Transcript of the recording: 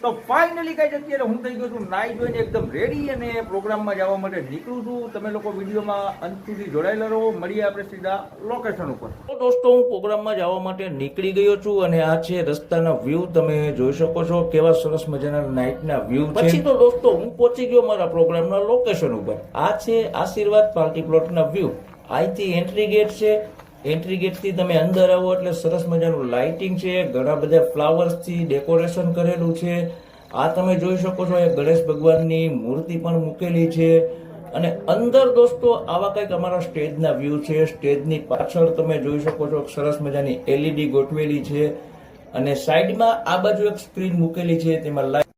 તો ફાઇનલી કઈ અત્યારે હું થઈ ગયો છું નાઈ જોઈને એકદમ રેડી અને પ્રોગ્રામમાં જવા માટે નીકળું છું. તમે લોકો વિડીયોમાં અંત સુધી જોડાયેલા રહો. મળીએ આપણે સીધા લોકેશન ઉપર. તો દોસ્તો હું પ્રોગ્રામમાં જવા માટે નીકળી ગયો છું અને આ છે રસ્તાના વ્યૂ. તમે જોઈ શકો છો કેવા સરસ મજાના નાઇટના વ્યૂ છે. પછી તો દોસ્તો હું પહોંચી ગયો મારા પ્રોગ્રામના લોકેશન ઉપર. આ છે આશીર્વાદ પાર્ટી પ્લોટના વ્યૂ. અહીંથી એન્ટ્રી ગેટ છે. એન્ટ્રી ગેટ થી તમે અંદર આવો એટલે સરસ મજાનું લાઇટિંગ છે, ઘણા બધા ફ્લાવર્સ થી ડેકોરેશન કરેલું છે. આ તમે જોઈ શકો છો એક ગણેશ ભગવાનની મૂર્તિ પણ મૂકેલી છે. અને અંદર દોસ્તો આવા કંઈક અમારા સ્ટેજના વ્યૂ છે. સ્ટેજની પાછળ તમે જોઈ શકો છો સરસ મજાની LED ગોઠવેલી છે અને સાઈડમાં આ બાજુ એક સ્ક્રીન મૂકેલી છે, તેમાં લાઈટ